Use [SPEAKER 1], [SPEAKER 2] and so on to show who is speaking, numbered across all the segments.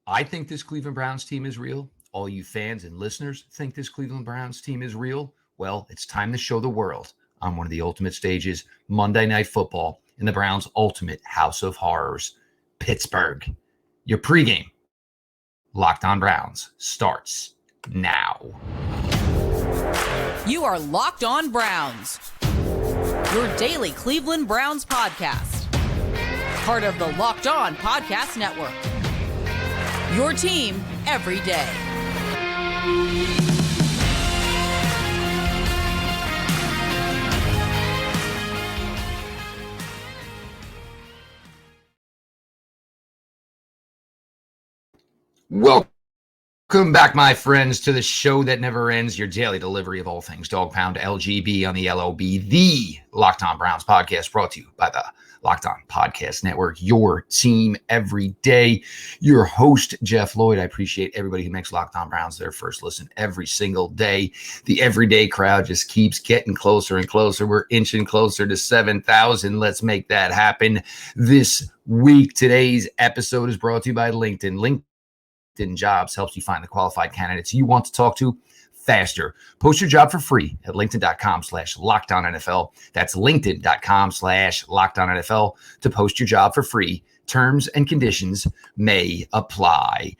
[SPEAKER 1] I think this Cleveland Browns team is real. All you fans and listeners think this Cleveland Browns team is real. Well, it's time to show the world on one of the ultimate stages, Monday Night Football in the Browns' ultimate house of horrors, Pittsburgh. Your pregame, Locked On Browns, starts now.
[SPEAKER 2] You are Locked On Browns, your daily Cleveland Browns podcast. Part of the Locked On Podcast Network. Your team every day.
[SPEAKER 1] Welcome back, my friends, to the show that never ends, your daily delivery of all things Dog Pound LGB on the LOB, the Locked On Browns podcast, brought to you by the Locked On Podcast Network, your team every day. Your host, Jeff Lloyd. I appreciate everybody who makes Locked On Browns their first listen every single day. The everyday crowd just keeps getting closer and closer. We're inching closer to 7,000. Let's make that happen this week. Today's episode is brought to you by LinkedIn. LinkedIn Jobs helps you find the qualified candidates you want to talk to faster. Post your job for free at linkedin.com/LockedOnNFL. That's linkedin.com/LockedOnNFL to post your job for free. Terms and conditions may apply.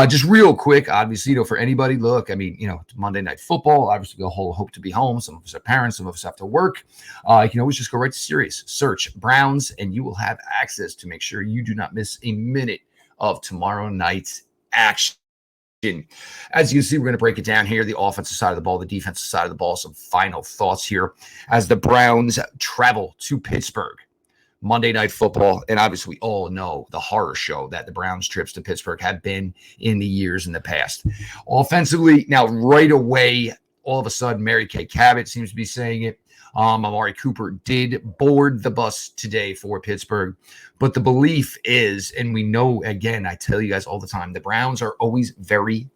[SPEAKER 1] Just real quick, obviously, for anybody, look, it's Monday Night Football. Obviously, we all hope to be home. Some of us are parents. Some of us have to work. You can always just go right to Sirius, search Browns, and you will have access to make sure you do not miss a minute of tomorrow night's action. As you see, we're going to break it down here, the offensive side of the ball, the defensive side of the ball, some final thoughts here as the Browns travel to Pittsburgh. Monday Night Football, and obviously we all know the horror show that the Browns trips to Pittsburgh have been in the years in the past. Offensively, now right away, all of a sudden, Mary Kay Cabot seems to be saying it. Amari Cooper did board the bus today for Pittsburgh, but the belief is, and we know, again, I tell you guys all the time, the Browns are always very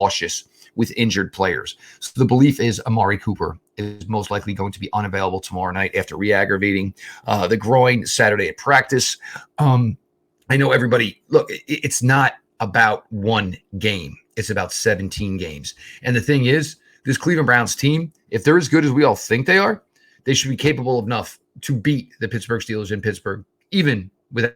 [SPEAKER 1] cautious with injured players. So the belief is Amari Cooper is most likely going to be unavailable tomorrow night after re-aggravating the groin Saturday at practice. I know everybody, look, it's not about one game. It's about 17 games. And the thing is, this Cleveland Browns team, if they're as good as we all think they are, they should be capable enough to beat the Pittsburgh Steelers in Pittsburgh, even without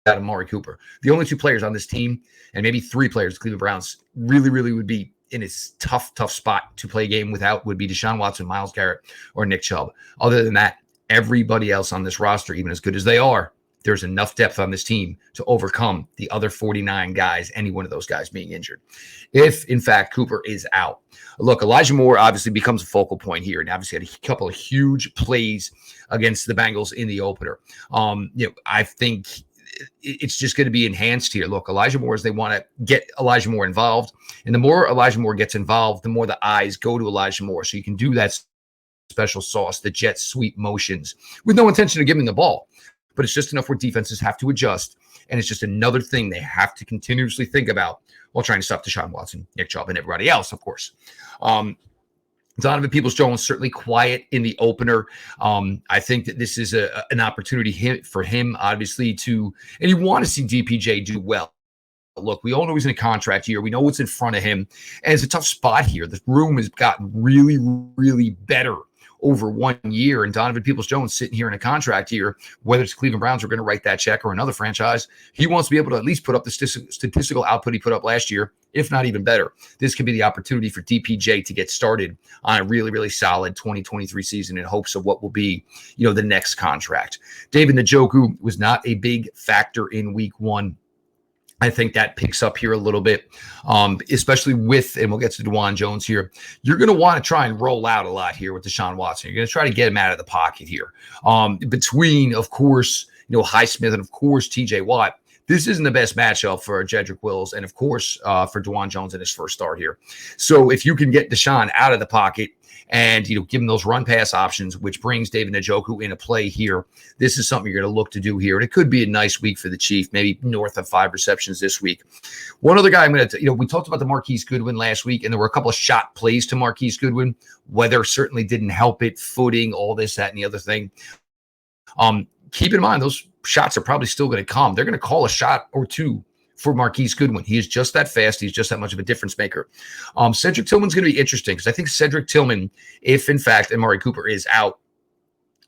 [SPEAKER 1] Amari Cooper. The only two players on this team, and maybe three players, the Cleveland Browns really would be in a tough spot to play a game without, would be Deshaun Watson, Myles Garrett, or Nick Chubb. Other than that, everybody else on this roster, even as good as they are, there's enough depth on this team to overcome the other 49 guys, any one of those guys being injured. If, in fact, Cooper is out. Look, Elijah Moore obviously becomes a focal point here, and obviously had a couple of huge plays against the Bengals in the opener. I think it's just going to be enhanced here. Look, Elijah Moore, they want to get Elijah Moore involved, and the more Elijah Moore gets involved, the more the eyes go to Elijah Moore. So you can do that special sauce, the jet sweep motions, with no intention of giving the ball. But it's just enough where defenses have to adjust. And it's just another thing they have to continuously think about while trying to stop Deshaun Watson, Nick Chubb, and everybody else, of course. Donovan Peoples-Jones certainly quiet in the opener. I think that this is an opportunity for him, obviously, and you want to see DPJ do well. Look, we all know he's in a contract year. We know what's in front of him. And it's a tough spot here. The room has gotten really better over 1 year, and Donovan Peoples-Jones sitting here in a contract year, whether it's Cleveland Browns are going to write that check or another franchise, he wants to be able to at least put up the statistical output he put up last year, if not even better. This could be the opportunity for DPJ to get started on a really solid 2023 season in hopes of what will be, the next contract. David Njoku was not a big factor in week one. I think that picks up here a little bit, especially with, and we'll get to Dawaand Jones here. You're going to want to try and roll out a lot here with Deshaun Watson. You're going to try to get him out of the pocket here. Between, of course, Highsmith and, of course, TJ Watt. This isn't the best matchup for Jedrick Wills and, of course, for Dawaand Jones in his first start here. So if you can get Deshaun out of the pocket and, give him those run-pass options, which brings David Njoku into play here, this is something you're going to look to do here. And it could be a nice week for the Chief, maybe north of 5 receptions this week. One other guy I'm going to, we talked about the Marquise Goodwin last week, and there were a couple of shot plays to Marquise Goodwin. Weather certainly didn't help it, footing, all this, that, and the other thing. Keep in mind, those shots are probably still going to come. They're going to call a shot or two for Marquise Goodwin. He is just that fast. He's just that much of a difference maker. Cedric Tillman's going to be interesting because I think Cedric Tillman, if in fact Amari Cooper is out,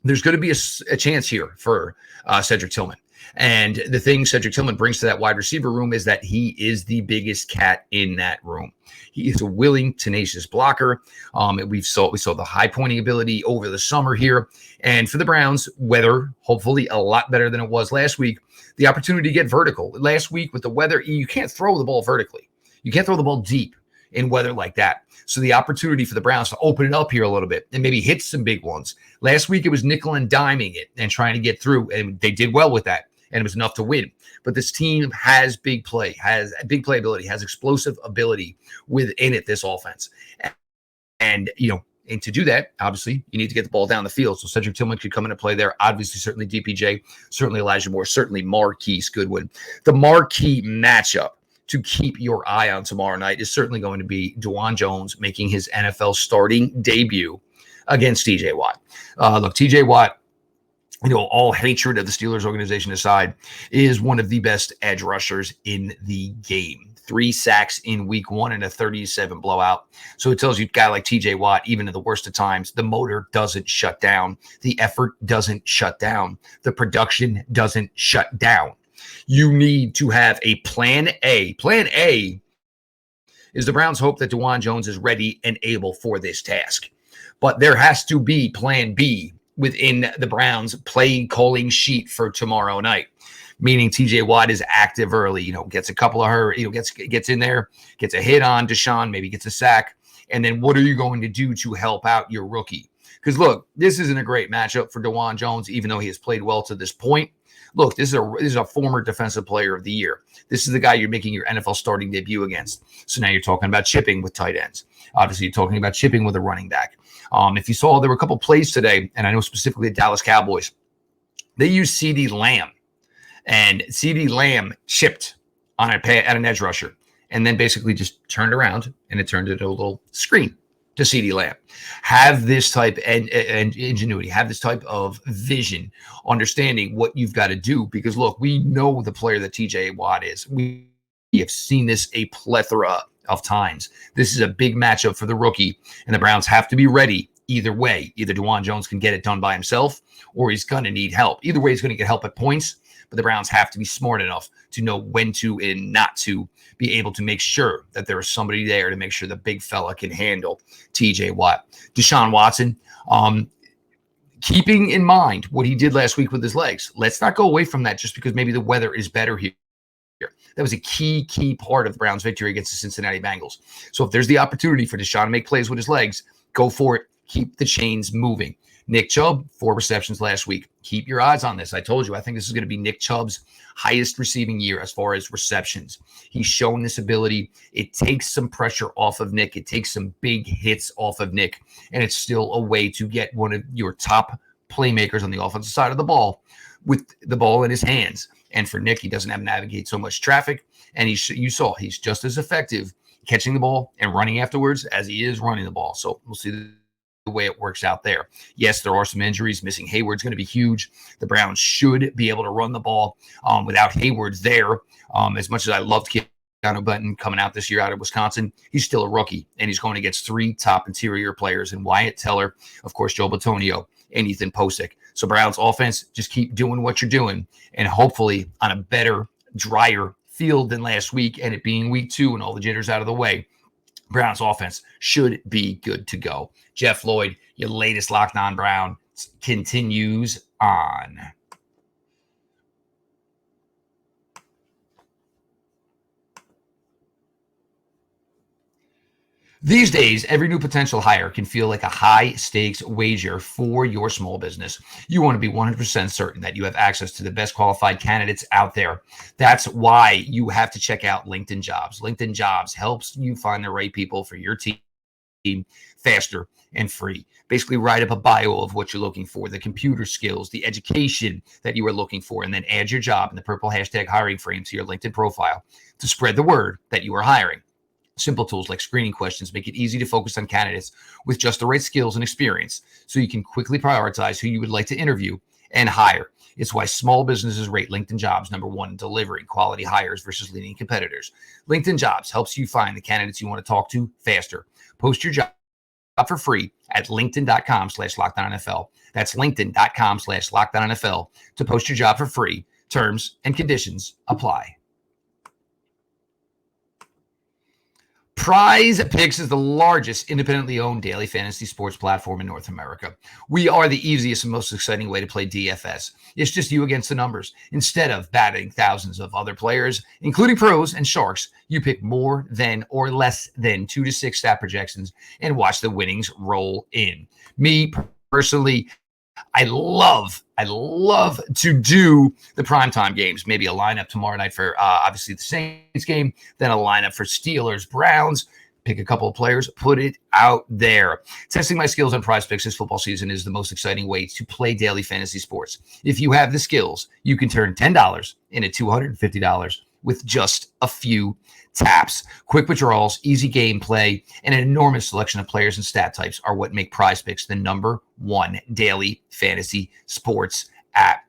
[SPEAKER 1] there's going to be a chance here for Cedric Tillman. And the thing Cedric Tillman brings to that wide receiver room is that he is the biggest cat in that room. He is a willing, tenacious blocker. We saw the high pointing ability over the summer here. And for the Browns, weather, hopefully a lot better than it was last week, the opportunity to get vertical. Last week with the weather, you can't throw the ball vertically. You can't throw the ball deep in weather like that. So the opportunity for the Browns to open it up here a little bit and maybe hit some big ones. Last week, it was nickel and diming it and trying to get through, and they did well with that, and it was enough to win. But this team has big play, has big playability, has explosive ability within it, this offense. And to do that, obviously, you need to get the ball down the field. So Cedric Tillman could come into play there. Obviously, certainly DPJ, certainly Elijah Moore, certainly Marquise Goodwin. The marquee matchup to keep your eye on tomorrow night is certainly going to be Dawaand Jones making his NFL starting debut against TJ Watt. Look, TJ Watt, all hatred of the Steelers organization aside, is one of the best edge rushers in the game. 3 sacks in week 1 and a 37 blowout. So it tells you a guy like TJ Watt, even in the worst of times, the motor doesn't shut down. The effort doesn't shut down. The production doesn't shut down. You need to have a plan A. Plan A is the Browns' hope that Dawaand Jones is ready and able for this task. But there has to be plan B within the Browns play calling sheet for tomorrow night, meaning TJ Watt is active early, gets a couple of her, gets in there, gets a hit on Deshaun, maybe gets a sack. And then what are you going to do to help out your rookie? Because look, this isn't a great matchup for Dawaand Jones, even though he has played well to this point. Look, this is a former defensive player of the year. This is the guy you're making your NFL starting debut against. So now you're talking about chipping with tight ends. Obviously, you're talking about chipping with a running back. If you saw, there were a couple plays today, and I know specifically the Dallas Cowboys, they used CeeDee Lamb, and CeeDee Lamb chipped on at an edge rusher, and then basically just turned around, and it turned into a little screen to CeeDee Lamb. Have this type and ingenuity, have this type of vision, understanding what you've got to do, because look, we know the player that TJ Watt is. We have seen this a plethora of times. This is a big matchup for the rookie, and the Browns have to be ready either way. Either Dawaand Jones can get it done by himself, or he's going to need help. Either way, he's going to get help at points, but the Browns have to be smart enough to know when to and not to be able to make sure that there is somebody there to make sure the big fella can handle TJ Watt. Deshaun Watson, keeping in mind what he did last week with his legs. Let's not go away from that just because maybe the weather is better here. That was a key part of the Browns' victory against the Cincinnati Bengals. So if there's the opportunity for Deshaun to make plays with his legs, go for it. Keep the chains moving. Nick Chubb, 4 receptions last week. Keep your eyes on this. I told you, I think this is going to be Nick Chubb's highest receiving year as far as receptions. He's shown this ability. It takes some pressure off of Nick. It takes some big hits off of Nick. And it's still a way to get one of your top playmakers on the offensive side of the ball with the ball in his hands. And for Nick, he doesn't have to navigate so much traffic. And you saw he's just as effective catching the ball and running afterwards as he is running the ball. So we'll see the way it works out there. Yes, there are some injuries. Missing Hayward's going to be huge. The Browns should be able to run the ball without Hayward's there. As much as I loved Keanu Benton coming out this year out of Wisconsin, he's still a rookie, and he's going against 3 top interior players in Wyatt Teller, of course, Joe Bitonio, and Ethan Posick. So Browns offense, just keep doing what you're doing, and hopefully on a better, drier field than last week, and it being week 2 and all the jitters out of the way, Browns offense should be good to go. Jeff Lloyd, your latest Locked On Brown, continues on. These days, every new potential hire can feel like a high-stakes wager for your small business. You want to be 100% certain that you have access to the best qualified candidates out there. That's why you have to check out LinkedIn Jobs. LinkedIn Jobs helps you find the right people for your team faster and free. Basically, write up a bio of what you're looking for, the computer skills, the education that you are looking for, and then add your job in the purple hashtag hiring frame to your LinkedIn profile to spread the word that you are hiring. Simple tools like screening questions make it easy to focus on candidates with just the right skills and experience so you can quickly prioritize who you would like to interview and higher. It's why small businesses rate LinkedIn Jobs #1 in delivering quality hires versus leading competitors. LinkedIn Jobs helps you find the candidates you want to talk to faster. Post your job for free at linkedin.com/LockedOnNFL. That's linkedin.com/LockedOnNFL to post your job for free. Terms and conditions apply. Prize Picks is the largest independently owned daily fantasy sports platform in North America. We are the easiest and most exciting way to play DFS. It's just you against the numbers. Instead of batting thousands of other players, including pros and sharks, you pick more than or less than 2 to 6 stat projections and watch the winnings roll in. Me personally, I love to do the primetime games. Maybe a lineup tomorrow night for obviously the Saints game, then a lineup for Steelers, Browns. Pick a couple of players, put it out there. Testing my skills on Prize Picks this football season is the most exciting way to play daily fantasy sports. If you have the skills, you can turn $10 into $250 with just a few taps. Quick withdrawals, easy gameplay, and an enormous selection of players and stat types are what make Prize Picks the #1 daily fantasy sports app.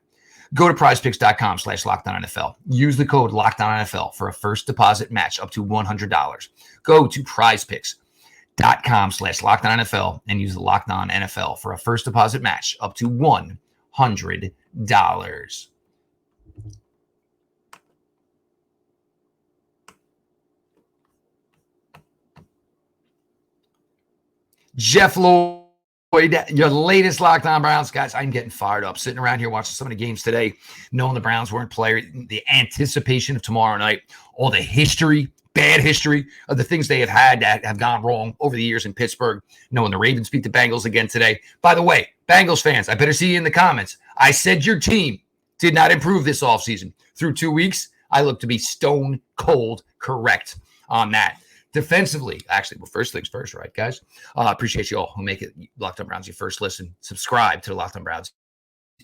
[SPEAKER 1] Go to prizepicks.com/LockedOnNFL. Use the code LockedOnNFL for a first deposit match up to $100. Go to prizepicks.com/LockedOnNFL and use the LockedOnNFL for a first deposit match up to $100. Jeff Lloyd, your latest Locked On Browns. Guys, I'm getting fired up. Sitting around here watching some of the games today, knowing the Browns weren't playing, the anticipation of tomorrow night, all the history, bad history of the things they have had that have gone wrong over the years in Pittsburgh, knowing the Ravens beat the Bengals again today. By the way, Bengals fans, I better see you in the comments. I said your team did not improve this offseason. Through 2 weeks, I look to be stone cold correct on that. Defensively, actually, well, first things first, right, guys? Appreciate you all who make it Locked On Browns your first listen. Subscribe to the Locked On Browns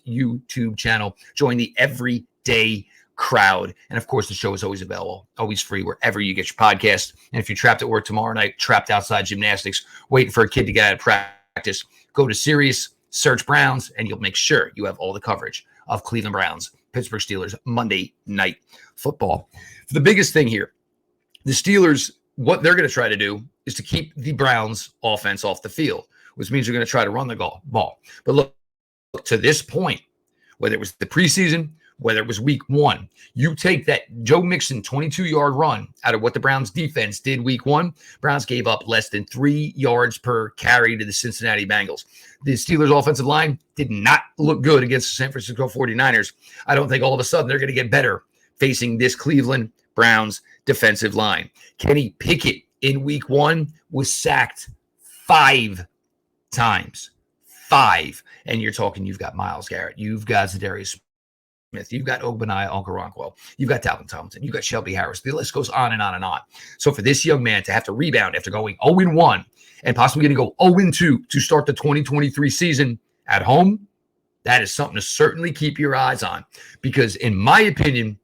[SPEAKER 1] YouTube channel. Join the everyday crowd. And, of course, the show is always available, always free wherever you get your podcast. And if you're trapped at work tomorrow night, trapped outside gymnastics, waiting for a kid to get out of practice, go to Sirius, search Browns, and you'll make sure you have all the coverage of Cleveland Browns, Pittsburgh Steelers, Monday Night Football. The biggest thing here, the Steelers, what they're going to try to do is to keep the Browns offense off the field, which means they're going to try to run the ball. But look, to this point, whether it was the preseason, whether it was week 1, you take that Joe Mixon 22-yard run out of what the Browns defense did week 1, Browns gave up less than 3 yards per carry to the Cincinnati Bengals. The Steelers offensive line did not look good against the San Francisco 49ers. I don't think all of a sudden they're going to get better facing this Cleveland Browns defensive line. Kenny Pickett in week 1 was sacked 5 times. 5. And you're talking, you've got Myles Garrett, you've got Zadarius Smith, you've got Ogbonnaya Okoronkwo, you've got Dalvin Tomlinson, you've got Shelby Harris. The list goes on and on and on. So for this young man to have to rebound after going 0-1 and possibly going to go 0-2 to start the 2023 season at home, that is something to certainly keep your eyes on. Because in my opinion,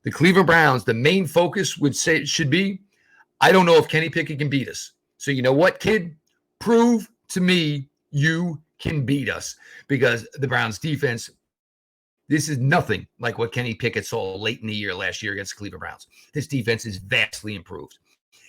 [SPEAKER 1] the Cleveland Browns, the main focus would say it should be, I don't know if Kenny Pickett can beat us. So you know what, kid? Prove to me you can beat us. Because the Browns defense, this is nothing like what Kenny Pickett saw late in the year last year against the Cleveland Browns. This defense is vastly improved.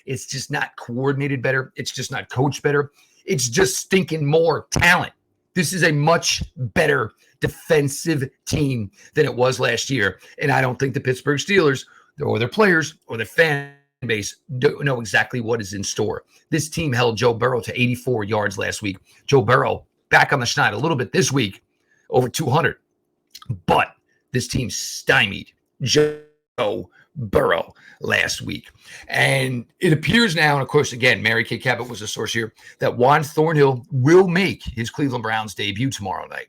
[SPEAKER 1] It's just not coordinated better. It's just not coached better. It's just stinking more talent. This is a much better defensive team than it was last year. And I don't think the Pittsburgh Steelers or their players or their fan base don't know exactly what is in store. This team held Joe Burrow to 84 yards last week. Joe Burrow back on the schneid a little bit this week, over 200. But this team stymied Joe Burrow last week. And it appears now, and of course, again, Mary Kay Cabot was a source here, that Juan Thornhill will make his Cleveland Browns debut tomorrow night.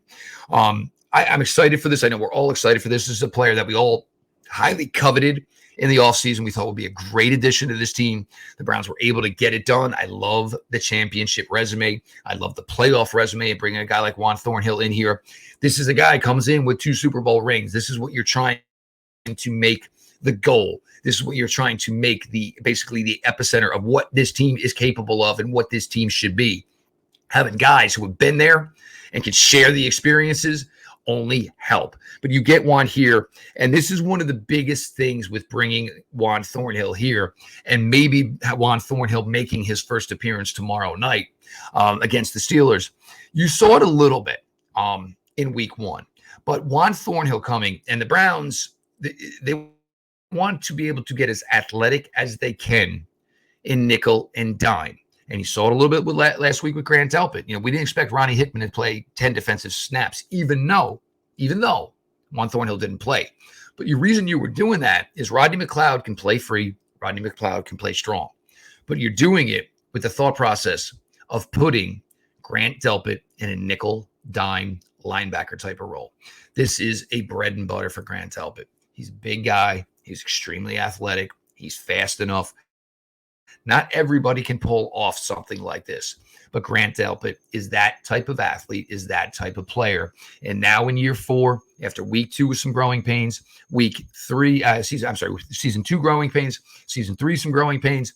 [SPEAKER 1] I'm excited for this. I know we're all excited for this. This is a player that we all highly coveted in the offseason. We thought would be a great addition to this team. The Browns were able to get it done. I love the championship resume. I love the playoff resume and bringing a guy like Juan Thornhill in here. This is a guy who comes in with 2 Super Bowl rings. This is what you're trying to make the goal. This is what you're trying to make basically the epicenter of what this team is capable of and what this team should be. Having guys who have been there and can share the experiences only help. But you get Juan here, and this is one of the biggest things with bringing Juan Thornhill here, and maybe Juan Thornhill making his first appearance tomorrow night against the Steelers. You saw it a little bit in week 1, but Juan Thornhill coming, and the Browns, they want to be able to get as athletic as they can in nickel and dime. And you saw it a little bit with last week with Grant Delpit. We didn't expect Ronnie Hickman to play 10 defensive snaps, even though Juan Thornhill didn't play. But the reason you were doing that is Rodney McLeod can play free. Rodney McLeod can play strong. But you're doing it with the thought process of putting Grant Delpit in a nickel dime linebacker type of role. This is a bread and butter for Grant Delpit. He's a big guy. He's extremely athletic. He's fast enough. Not everybody can pull off something like this, but Grant Delpit is that type of athlete, is that type of player. And now in year 4, after week 2 with some growing pains, season 2 growing pains, season 3 some growing pains.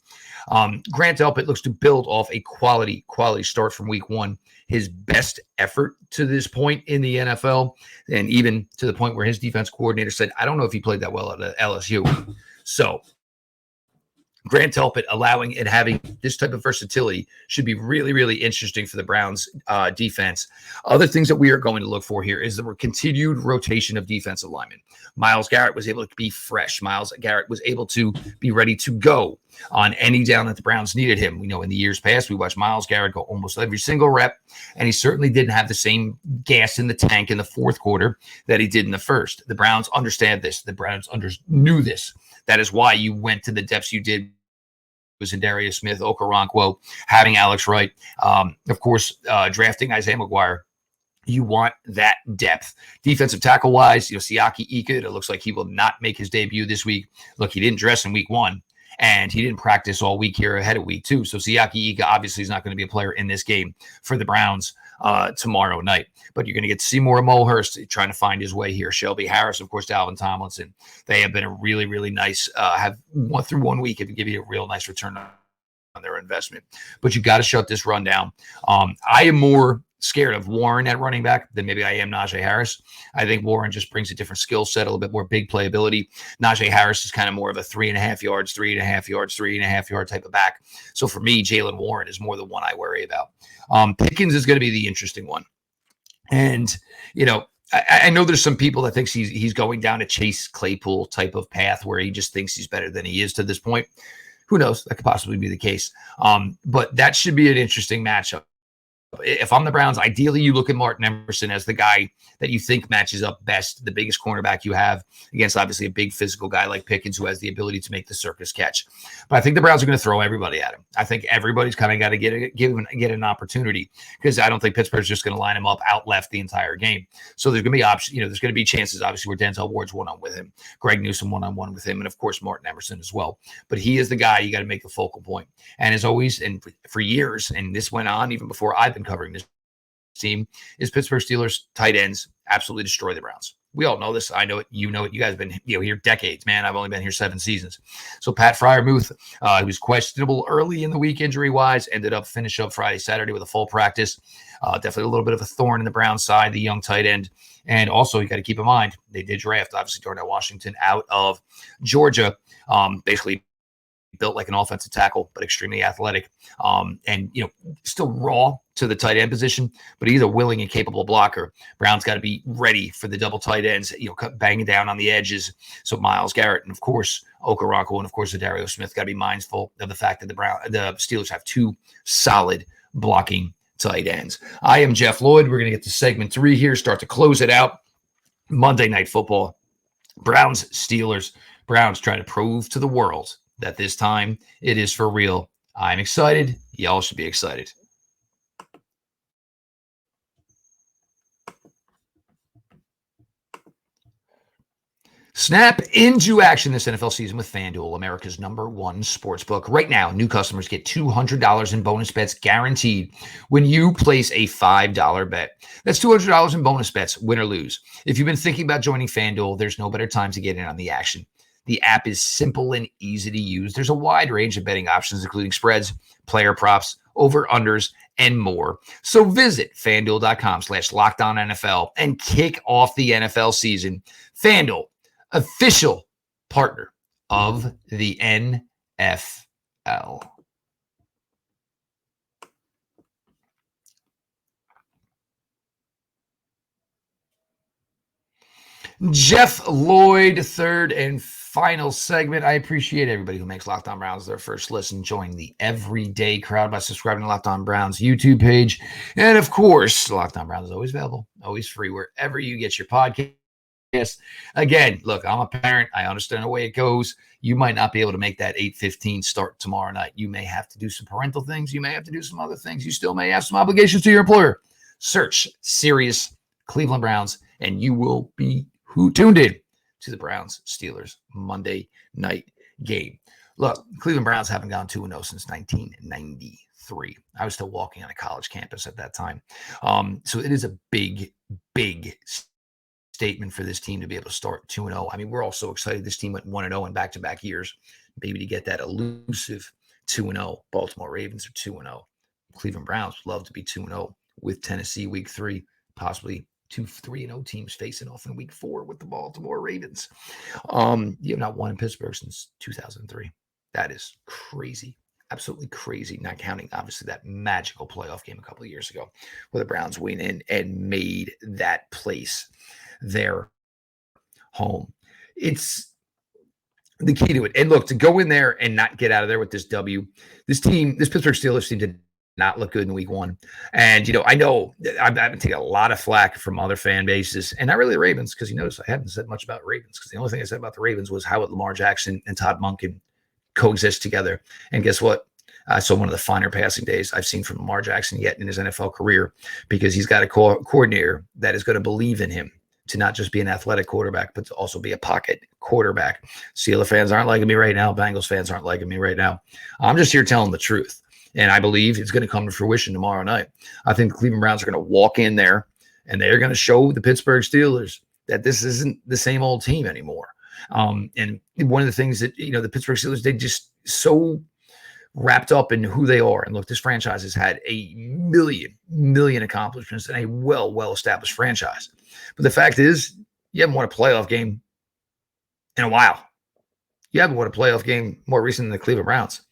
[SPEAKER 1] Grant Delpit looks to build off a quality start from week 1. His best effort to this point in the NFL, and even to the point where his defense coordinator said, I don't know if he played that well at LSU. So Grant Delpit allowing and having this type of versatility should be really, really interesting for the Browns defense. Other things that we are going to look for here is the continued rotation of defensive linemen. Myles Garrett was able to be fresh. Myles Garrett was able to be ready to go on any down that the Browns needed him. We know in the years past, we watched Myles Garrett go almost every single rep, and he certainly didn't have the same gas in the tank in the fourth quarter that he did in the first. The Browns understand this. The Browns knew this. That is why you went to the depths you did. Was in Darius Smith, Okoronkwo, having Alex Wright, of course, drafting Isaiah McGuire. You want that depth. Defensive tackle-wise, Siaki Ika, it looks like he will not make his debut this week. Look, he didn't dress in week 1, and he didn't practice all week here ahead of week 2. So Siaki Ika obviously is not going to be a player in this game for the Browns tomorrow night. But you're going to get Seymour Mulhurst trying to find his way here. Shelby Harris, of course, Dalvin Tomlinson. They have been a really, really nice, have went through 1 week and give you a real nice return on their investment. But you got to shut this run down. I am more scared of Warren at running back than maybe I am Najee Harris. I think Warren just brings a different skill set, a little bit more big playability. Najee Harris is kind of more of a 3.5 yards, 3.5 yards, 3.5 yard type of back. So for me, Jalen Warren is more the one I worry about. Pickens is going to be the interesting one. And, I know there's some people that thinks he's going down a Chase Claypool type of path where he just thinks he's better than he is to this point. Who knows? That could possibly be the case. But that should be an interesting matchup. If I'm the Browns, ideally you look at Martin Emerson as the guy that you think matches up best, the biggest cornerback you have against obviously a big physical guy like Pickens who has the ability to make the circus catch. But I think the Browns are going to throw everybody at him. I think everybody's kind of got to get an opportunity because I don't think Pittsburgh's just going to line him up out left the entire game. So there's going to be options. There's going to be chances obviously where Denzel Ward's one-on-one with him, Greg Newsome one-on-one with him, and of course Martin Emerson as well. But he is the guy you got to make the focal point. And as always, and for years, and this went on even before I've been covering this team, is Pittsburgh Steelers tight ends absolutely destroy the Browns. We all know this. I know it. You know it. You guys have been here decades, man. I've only been here 7 seasons. So Pat Freiermuth, he was questionable early in the week injury-wise, ended up finish up Friday, Saturday with a full practice. Definitely a little bit of a thorn in the Browns side, the young tight end. And also you got to keep in mind, they did draft, obviously, Darnell Washington out of Georgia, basically built like an offensive tackle, but extremely athletic, and still raw to the tight end position, but he's a willing and capable blocker. Brown's got to be ready for the double tight ends, banging down on the edges. So Myles Garrett and of course Okoronkwo and of course Dario Smith got to be mindful of the fact that the Steelers have 2 solid blocking tight ends. I am Jeff Lloyd. We're going to get to segment 3 here, start to close it out. Monday Night Football, Browns Steelers. Browns try to prove to the world that this time it is for real. I'm excited. Y'all should be excited. Snap into action this NFL season with FanDuel, America's #1 sportsbook. Right now, new customers get $200 in bonus bets guaranteed when you place a $5 bet. That's $200 in bonus bets, win or lose. If you've been thinking about joining FanDuel, there's no better time to get in on the action. The app is simple and easy to use. There's a wide range of betting options, including spreads, player props, over-unders, and more. So visit FanDuel.com/LockedOnNFL and kick off the NFL season. FanDuel, official partner of the NFL. Jeff Lloyd, third and final segment. I appreciate everybody who makes Locked On Browns their first listen. Join the everyday crowd by subscribing to Locked On Browns YouTube page. And of course, Locked On Browns is always available, always free, wherever you get your podcast. Again, look, I'm a parent. I understand the way it goes. You might not be able to make that 8:15 start tomorrow night. You may have to do some parental things. You may have to do some other things. You still may have some obligations to your employer. Search Serious Cleveland Browns, and you will be tuned in to the Browns-Steelers Monday night game. Look, Cleveland Browns haven't gone 2-0 since 1993. I was still walking on a college campus at that time. So it is a big, big statement for this team to be able to start 2-0. I mean, we're all so excited. This team went 1-0 in back-to-back years. Maybe to get that elusive 2-0. Baltimore Ravens are 2-0. Cleveland Browns would love to be 2-0 with Tennessee week 3, possibly 2 3-0 teams facing off in week 4 with the Baltimore Ravens. You have not won in Pittsburgh since 2003. That is crazy. Absolutely crazy. Not counting, obviously, that magical playoff game a couple of years ago where the Browns went in and made that place their home. It's the key to it. And look, to go in there and not get out of there with this W, this Pittsburgh Steelers team did not look good in week 1. And, I know I've been taking a lot of flack from other fan bases, and not really the Ravens, because you notice I haven't said much about Ravens, because the only thing I said about the Ravens was how Lamar Jackson and Todd Monken coexist together. And guess what? I saw one of the finer passing days I've seen from Lamar Jackson yet in his NFL career, because he's got a coordinator that is going to believe in him to not just be an athletic quarterback, but to also be a pocket quarterback. Steelers fans aren't liking me right now. Bengals fans aren't liking me right now. I'm just here telling the truth. And I believe it's going to come to fruition tomorrow night. I think the Cleveland Browns are going to walk in there and they're going to show the Pittsburgh Steelers that this isn't the same old team anymore. And one of the things that, the Pittsburgh Steelers, they just so wrapped up in who they are. And look, this franchise has had a million accomplishments and a well-established franchise. But the fact is, you haven't won a playoff game in a while. You haven't won a playoff game more recent than the Cleveland Browns.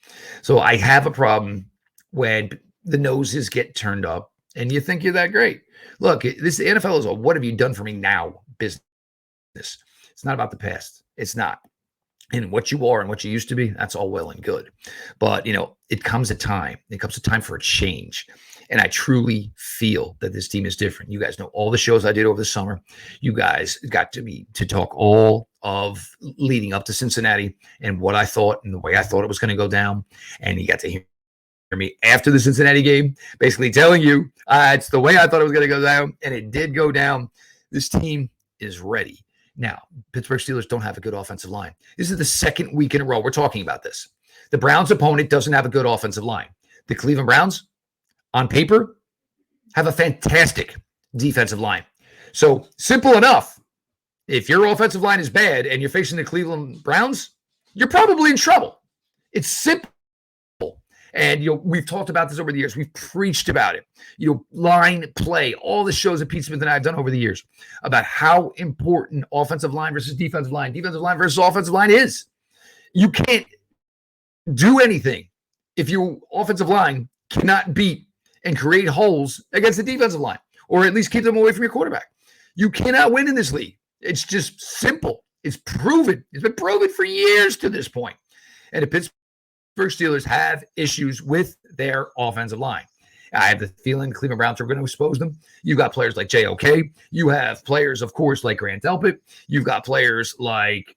[SPEAKER 1] So I have a problem when the noses get turned up and you think you're that great. Look, the NFL is a what have you done for me now business. It's not about the past. It's not. And what you are and what you used to be, that's all well and good. But, it comes a time. It comes a time for a change. And I truly feel that this team is different. You guys know all the shows I did over the summer. You guys got to talk all of leading up to Cincinnati and what I thought and the way I thought it was going to go down. And you got to hear me after the Cincinnati game, basically telling you it's the way I thought it was going to go down. And it did go down. This team is ready. Now, Pittsburgh Steelers don't have a good offensive line. This is the second week in a row we're talking about this. The Browns' opponent doesn't have a good offensive line. The Cleveland Browns, on paper, have a fantastic defensive line. So simple enough. If your offensive line is bad and you're facing the Cleveland Browns, you're probably in trouble. It's simple. And, we've talked about this over the years. We've preached about it. Line play, all the shows that Pete Smith and I have done over the years about how important offensive line versus defensive line versus offensive line is. You can't do anything if your offensive line cannot beat and create holes against the defensive line, or at least keep them away from your quarterback. You cannot win in this league. It's just simple. It's proven. It's been proven for years to this point. And the Pittsburgh Steelers have issues with their offensive line. I have the feeling the Cleveland Browns are going to expose them. You've got players like JOK. You have players, of course, like Grant Delpit. You've got players like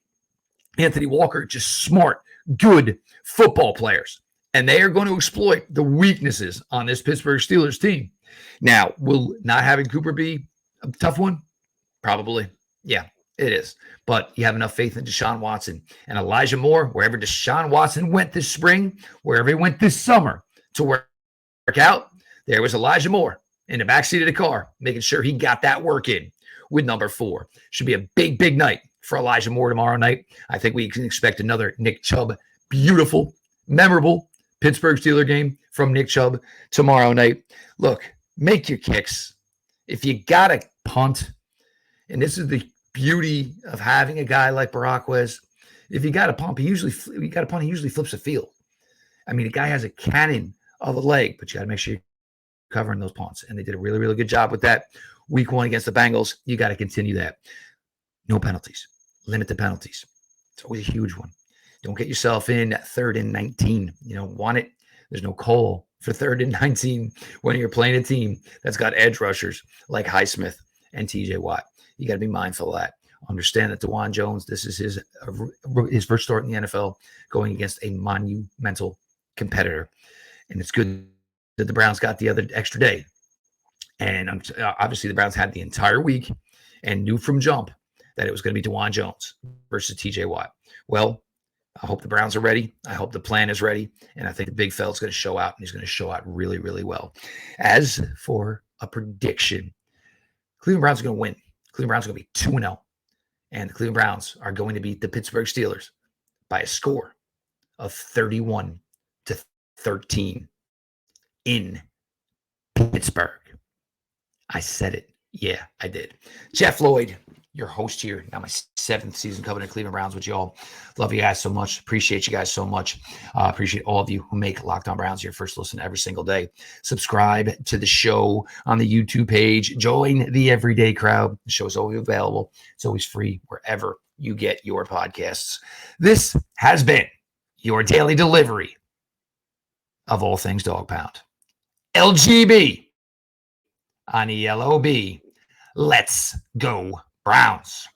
[SPEAKER 1] Anthony Walker, just smart, good football players. And they are going to exploit the weaknesses on this Pittsburgh Steelers team. Now, will not having Cooper be a tough one? Probably. Yeah, it is. But you have enough faith in Deshaun Watson and Elijah Moore, wherever Deshaun Watson went this spring, wherever he went this summer to work out, there was Elijah Moore in the backseat of the car, making sure he got that work in with number 4. Should be a big, big night for Elijah Moore tomorrow night. I think we can expect another Nick Chubb, beautiful, memorable Pittsburgh Steelers game from Nick Chubb tomorrow night. Look, make your kicks. If you got to punt, and this is the beauty of having a guy like Baraquez, if you got to punt, he usually flips the field. I mean, the guy has a cannon of a leg, but you got to make sure you're covering those punts. And they did a really, really good job with that. Week 1 against the Bengals, you got to continue that. No penalties. Limit the penalties. It's always a huge one. Don't get yourself in 3rd and 19. You don't want it. There's no call for 3rd and 19 when you're playing a team that's got edge rushers like Highsmith and TJ Watt. You got to be mindful of that. Understand that Dawaand Jones, this is his first start in the NFL going against a monumental competitor. And it's good that the Browns got the other extra day. And obviously the Browns had the entire week and knew from jump that it was going to be Dawaand Jones versus TJ Watt. Well, I hope the Browns are ready. I hope the plan is ready. And I think the big fella's going to show out, and he's going to show out really, really well. As for a prediction, Cleveland Browns are going to win. Cleveland Browns are going to be 2-0. And the Cleveland Browns are going to beat the Pittsburgh Steelers by a score of 31-13 in Pittsburgh. I said it. Yeah, I did. Jeff Lloyd, your host here. Now my 7th season covering the Cleveland Browns with y'all. Love you guys so much. Appreciate you guys so much. Appreciate all of you who make Locked On Browns your first listen every single day. Subscribe to the show on the YouTube page. Join the everyday crowd. The show is always available. It's always free wherever you get your podcasts. This has been your daily delivery of all things Dog Pound. LGB on ELOB. Let's go Browns.